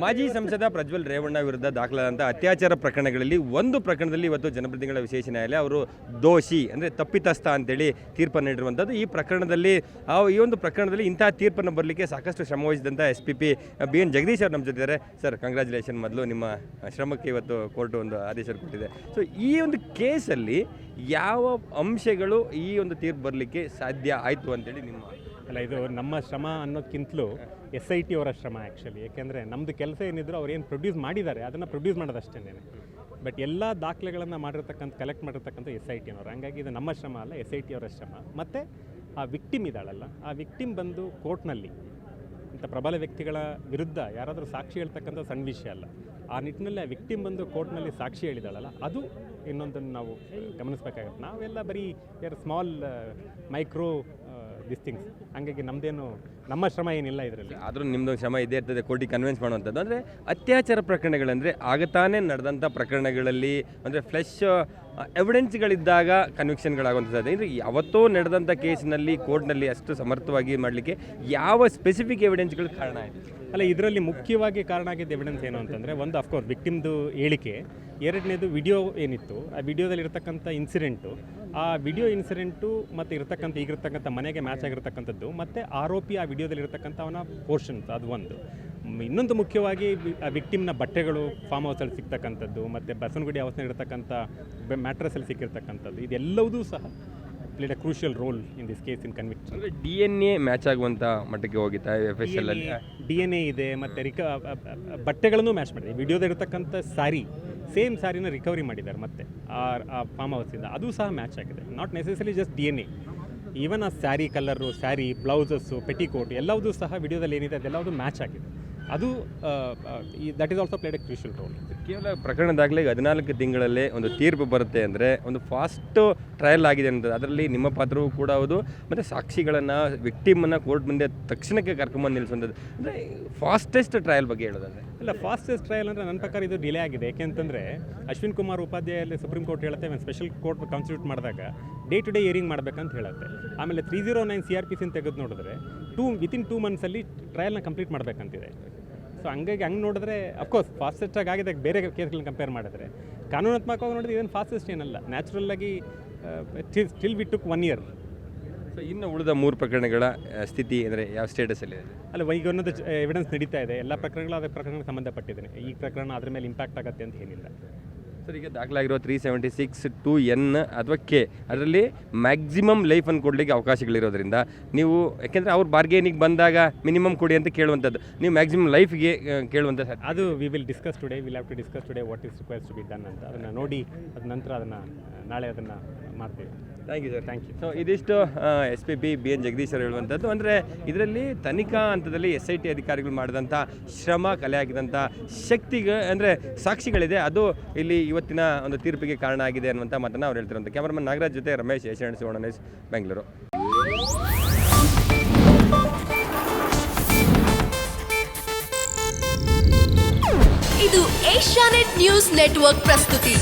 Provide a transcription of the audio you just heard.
ಮಾಜಿ ಸಂಸದ ಪ್ರಜ್ವಲ್ ರೇವಣ್ಣ ವಿರುದ್ಧ ದಾಖಲಾದಂಥ ಅತ್ಯಾಚಾರ ಪ್ರಕರಣಗಳಲ್ಲಿ ಒಂದು ಪ್ರಕರಣದಲ್ಲಿ ಇವತ್ತು ಜನಪ್ರತಿನಿಧಿಗಳ ವಿಶೇಷ ನ್ಯಾಯಾಲಯ ಅವರು ದೋಷಿ ಅಂದರೆ ತಪ್ಪಿತಸ್ಥ ಅಂತೇಳಿ ತೀರ್ಪನ್ನು ನೀಡಿರುವಂಥದ್ದು. ಈ ಪ್ರಕರಣದಲ್ಲಿ ಈ ಒಂದು ಪ್ರಕರಣದಲ್ಲಿ ಇಂತಹ ತೀರ್ಪನ್ನು ಬರಲಿಕ್ಕೆ ಸಾಕಷ್ಟು ಶ್ರಮವಹಿಸಿದಂಥ SP BN ಜಗದೀಶ್ ಅವರು ನಮ್ಮ ಜೊತೆ ಇದ್ದಾರೆ. Sir, congratulation. ಮೊದಲು ನಿಮ್ಮ ಶ್ರಮಕ್ಕೆ ಇವತ್ತು ಕೋರ್ಟ್ ಒಂದು ಆದೇಶ ಕೊಟ್ಟಿದೆ. ಸೊ ಈ ಒಂದು ಕೇಸಲ್ಲಿ ಯಾವ ಅಂಶಗಳು ಈ ಒಂದು ತೀರ್ಪು ಬರಲಿಕ್ಕೆ ಸಾಧ್ಯ ಆಯಿತು ಅಂತೇಳಿ ನಿಮ್ಮ ಅಲ್ಲ, ಇದು ನಮ್ಮ ಶ್ರಮ ಅನ್ನೋದಕ್ಕಿಂತಲೂ SIT ಅವರ ಶ್ರಮ ಆ್ಯಕ್ಚುಲಿ. ಯಾಕೆಂದರೆ ನಮ್ಮದು ಕೆಲಸ ಏನಿದ್ರು ಅವ್ರು ಏನು ಪ್ರೊಡ್ಯೂಸ್ ಮಾಡಿದ್ದಾರೆ ಅದನ್ನು ಪ್ರೊಡ್ಯೂಸ್ ಮಾಡೋದಷ್ಟೇ. ಬಟ್ ಎಲ್ಲ ದಾಖಲೆಗಳನ್ನು ಕಲೆಕ್ಟ್ ಮಾಡಿರ್ತಕ್ಕಂಥ SIT ಅವರು. ಹಂಗಾಗಿ ಇದು ನಮ್ಮ ಶ್ರಮ ಅಲ್ಲ, SIT ಅವರ ಶ್ರಮ. ಮತ್ತು ಆ ವಿಕ್ಟಿಮ್ ಇದ್ದಾಳಲ್ಲ, ಆ ವಿಕ್ಟಿಮ್ ಬಂದು ಕೋರ್ಟ್ನಲ್ಲಿ ಇಂಥ ಪ್ರಬಲ ವ್ಯಕ್ತಿಗಳ ವಿರುದ್ಧ ಯಾರಾದರೂ ಸಾಕ್ಷಿ ಹೇಳ್ತಕ್ಕಂಥ ಸಣ್ಣ ವಿಷಯ ಅಲ್ಲ. ಆ ನಿಟ್ಟಿನಲ್ಲಿ ಆ ವಿಕ್ಟಿಮ್ ಬಂದು ಕೋರ್ಟ್ನಲ್ಲಿ ಸಾಕ್ಷಿ ಹೇಳಿದಾಳಲ್ಲ, ಅದು ಇನ್ನೊಂದನ್ನು ನಾವು ಗಮನಿಸಬೇಕಾಗುತ್ತೆ. ನಾವೆಲ್ಲ ಬರೀ ಸ್ಮಾಲ್ ಮೈಕ್ರೋ ಥಿಂಗ್ಸ್. ಹಾಗಾಗಿ ನಮ್ಮ ಶ್ರಮ ಏನಿಲ್ಲ ಇದರಲ್ಲಿ. ಆದರೂ ನಿಮ್ಮದು ಶ್ರಮ ಇದೇ ಇರ್ತದೆ ಕೋರ್ಟಿಗೆ ಕನ್ವಿನ್ಸ್ ಮಾಡುವಂಥದ್ದು. ಅಂದರೆ ಅತ್ಯಾಚಾರ ಪ್ರಕರಣಗಳಂದರೆ ಆಗತಾನೆ ನಡೆದಂಥ ಪ್ರಕರಣಗಳಲ್ಲಿ ಅಂದರೆ ಫ್ಲೆಶ್ ಎವಿಡೆನ್ಸ್ಗಳಿದ್ದಾಗ ಕನ್ವಿಕ್ಷನ್ಗಳಾಗುವಂಥದ್ದು. ಅಂದರೆ ಯಾವತ್ತೋ ನಡೆದಂಥ ಕೇಸಿನಲ್ಲಿ ಕೋರ್ಟ್ನಲ್ಲಿ ಅಷ್ಟು ಸಮರ್ಥವಾಗಿ ಮಾಡಲಿಕ್ಕೆ ಯಾವ ಸ್ಪೆಸಿಫಿಕ್ ಎವಿಡೆನ್ಸ್ಗಳು ಕಾರಣ ಆಯಿತು? ಅಲ್ಲ, ಇದರಲ್ಲಿ ಮುಖ್ಯವಾಗಿ ಕಾರಣ ಆಗಿದ್ದ ಎವಿಡೆನ್ಸ್ ಏನು ಅಂತಂದರೆ, ಒಂದು ಅಫ್ಕೋರ್ಸ್ ವಿಕ್ಟಿಮ್ದು ಹೇಳಿಕೆ, ಎರಡನೇದು ವಿಡಿಯೋ ಏನಿತ್ತು, ಆ ವಿಡಿಯೋದಲ್ಲಿ ಇರತಕ್ಕಂಥ ಇನ್ಸಿಡೆಂಟು, ಆ ವಿಡಿಯೋ ಇನ್ಸಿಡೆಂಟು ಮತ್ತು ಈಗಿರ್ತಕ್ಕಂಥ ಮನೆಗೆ ಮ್ಯಾಚ್ ಆಗಿರ್ತಕ್ಕಂಥದ್ದು, ಮತ್ತು ಆರೋಪಿ ಆ ವಿಡಿಯೋದಲ್ಲಿ ಇರತಕ್ಕಂಥ ಅವನ ಪೋರ್ಷನ್ಸ್, ಅದು ಒಂದು. ಇನ್ನೊಂದು ಮುಖ್ಯವಾಗಿ ವಿಕ್ಟಿಮ್ನ ಬಟ್ಟೆಗಳು ಫಾರ್ಮ್ ಹೌಸಲ್ಲಿ ಸಿಗ್ತಕ್ಕಂಥದ್ದು, ಮತ್ತು ಬಸವನಗುಡಿ ಹೌಸ್ನಲ್ಲಿ ಇರತಕ್ಕಂಥ ಮ್ಯಾಟ್ರಸಲ್ಲಿ ಸಿಕ್ಕಿರ್ತಕ್ಕಂಥದ್ದು, ಇದೆಲ್ಲವೂ ಸಹ played a crucial role in this case in conviction. ಅಂದರೆ DNA ಮ್ಯಾಚ್ ಆಗುವಂಥ ಮಟ್ಟಕ್ಕೆ ಹೋಗಿತ್ತಾ FSL ಅಲ್ಲಿ? DNA ಇದೆ, ಮತ್ತು ಬಟ್ಟೆಗಳನ್ನು ಮ್ಯಾಚ್ ಮಾಡಿದೆ. ವಿಡಿಯೋದಲ್ಲಿರ್ತಕ್ಕಂಥ ಸೇಮ್ ಸ್ಯಾರಿನ ರಿಕವರಿ ಮಾಡಿದ್ದಾರೆ ಮತ್ತೆ ಆ ಫಾರ್ಮ್ ಹೌಸಿಂದ, ಅದು ಸಹ ಮ್ಯಾಚ್ ಆಗಿದೆ. Not necessary just DNA, even ಆ sari colour, sari blouses, petticoat ಎಲ್ಲವೂ ಸಹ ವಿಡಿಯೋದಲ್ಲಿ ಏನಿದೆ ಅದೆಲ್ಲವುದು ಮ್ಯಾಚ್ ಆಗಿದೆ. ಅದು that is also played a crucial role. ಕೇವಲ ಪ್ರಕರಣದಾಗಲೇ 14 ತಿಂಗಳಲ್ಲೇ ಒಂದು ತೀರ್ಪು ಬರುತ್ತೆ ಅಂದರೆ ಒಂದು ಫಾಸ್ಟ್ ಟ್ರಯಲ್ ಆಗಿದೆ ಅಂತ. ಅದರಲ್ಲಿ ನಿಮ್ಮ ಪಾತ್ರವೂ ಕೂಡ ಹೌದು, ಮತ್ತು ಸಾಕ್ಷಿಗಳನ್ನು ವಿಕ್ಟಿಮನ್ನು ಕೋರ್ಟ್ ಮುಂದೆ ತಕ್ಷಣಕ್ಕೆ ಕರ್ಕೊಂಬಂದು ನಿಲ್ಲಿಸುವಂಥದ್ದು. ಅಂದರೆ ಫಾಸ್ಟೆಸ್ಟ್ ಟ್ರಯಲ್ ಬಗ್ಗೆ ಹೇಳೋದಂದರೆ ಇಲ್ಲ, ಫಾಸ್ಟೆಸ್ಟ್ ಟ್ರಯಲ್ ಅಂದರೆ ನನ್ನ ಪ್ರಕಾರ ಇದು ಡಿಲೇ ಆಗಿದೆ. ಯಾಕೆಂತಂದರೆ ಅಶ್ವಿನ್ ಕುಮಾರ್ ಉಪಾಧ್ಯಾಯಲ್ಲಿ ಸುಪ್ರೀಂ ಕೋರ್ಟ್ ಹೇಳುತ್ತೆ, ಒಂದು ಸ್ಪೆಷಲ್ ಕೋರ್ಟ್ ಕಾನ್ಸ್ಟಿಟ್ಯೂಟ್ ಮಾಡಿದಾಗ ಡೇ ಟು ಡೇ ಹಿಯರಿಂಗ್ ಮಾಡಬೇಕಂತ ಹೇಳುತ್ತೆ. ಆಮೇಲೆ 309 CRPC ತೆಗೆದು ನೋಡಿದ್ರೆ ವಿತಿನ್ 2 ಮಂತ್ಸಲ್ಲಿ ಟ್ರಯಲ್ನ ಕಂಪ್ಲೀಟ್ ಮಾಡಬೇಕಂತಿದೆ. ಸೊ ಹಂಗಾಗಿ ನೋಡಿದ್ರೆ ಅಫ್ಕೋರ್ಸ್ ಫಾಸ್ಟೆಸ್ಟಾಗಿ ಆಗಿದೆ ಬೇರೆ ಕೇಸ್ಗಳನ್ನ ಕಂಪೇರ್ ಮಾಡಿದ್ರೆ. ಕಾನೂನಾತ್ಮಕವಾಗಿ ನೋಡಿದ್ರೆ ಇದೇನು ಫಾಸ್ಟೆಸ್ಟ್ ಏನಲ್ಲ. ನ್ಯಾಚುರಲ್ಲಾಗಿ still we took 1 year. So ಇನ್ನು ಉಳಿದ 3 ಪ್ರಕರಣಗಳ ಸ್ಥಿತಿ ಅಂದರೆ ಯಾವ ಸ್ಟೇಟಸಲ್ಲಿ ಇದೆ? ಅಲ್ಲ, ಈಗ ಒಂದೊಂದು ಎವಿಡೆನ್ಸ್ ನಡೀತಾ ಇದೆ. ಎಲ್ಲ ಪ್ರಕರಣಗಳು ಅದೇ ಪ್ರಕರಣಕ್ಕೆ ಸಂಬಂಧಪಟ್ಟಿದ್ದೇನೆ. ಈ ಪ್ರಕರಣ ಅದ್ರ ಮೇಲೆ ಇಂಪ್ಯಾಕ್ಟ್ ಆಗುತ್ತೆ ಅಂತ ಏನಿಲ್ಲ. ಸರ್, ಈಗ ದಾಖಲಾಗಿರೋ 376(2)(n) ಅಥವಾ K ಅದರಲ್ಲಿ ಮ್ಯಾಕ್ಸಿಮಮ್ ಲೈಫನ್ನು ಕೊಡಲಿಕ್ಕೆ ಅವಕಾಶಗಳಿರೋದ್ರಿಂದ ನೀವು, ಯಾಕೆಂದರೆ ಅವ್ರು ಬಾರ್ಗೇನಿಗೆ ಬಂದಾಗ ಮಿನಿಮಮ್ ಕೊಡಿ ಅಂತ ಕೇಳುವಂಥದ್ದು, ನೀವು ಮ್ಯಾಕ್ಸಿಮಮ್ ಲೈಫ್ಗೆ ಕೇಳುವಂಥ ಅದು we will discuss today. Will have to discuss today what is requires to be done ಅಂತ. ಅದನ್ನು ನೋಡಿ ಅದ ನಂತರ ನಾಳೆ ಅದನ್ನು ಮಾಡ್ತೀವಿ. Thank you sir. Thank you. So ಇದಿಷ್ಟು SP BN ಜಗದೀಶ್ ಅವರು ಹೇಳುವಂಥದ್ದು. ಅಂದರೆ ಇದರಲ್ಲಿ ತನಿಖಾ ಹಂತದಲ್ಲಿ SIT ಅಧಿಕಾರಿಗಳು ಮಾಡಿದಂಥ ಶ್ರಮ, ಕಲೆ ಆಗಿದಂಥ ಶಕ್ತಿಗೆ ಅಂದರೆ ಸಾಕ್ಷಿಗಳಿದೆ, ಅದು ಇಲ್ಲಿ ಇವತ್ತಿನ ಒಂದು ತೀರ್ಪಿಗೆ ಕಾರಣ ಆಗಿದೆ ಅನ್ನುವಂಥ ಮಾತನ್ನು ಅವ್ರು ಹೇಳ್ತಿರುವಂಥ. ಕ್ಯಾಮರಾಮನ್ ನಾಗರಾಜ್ ಜೊತೆ ರಮೇಶ್, ಏಷ್ಯಾನೆಟ್ ಸುವರ್ಣ ನ್ಯೂಸ್, ಬೆಂಗಳೂರು. ಇದು ಏಷ್ಯಾನೆಟ್ ನ್ಯೂಸ್ ನೆಟ್ವರ್ಕ್ ಪ್ರಸ್ತುತಿ.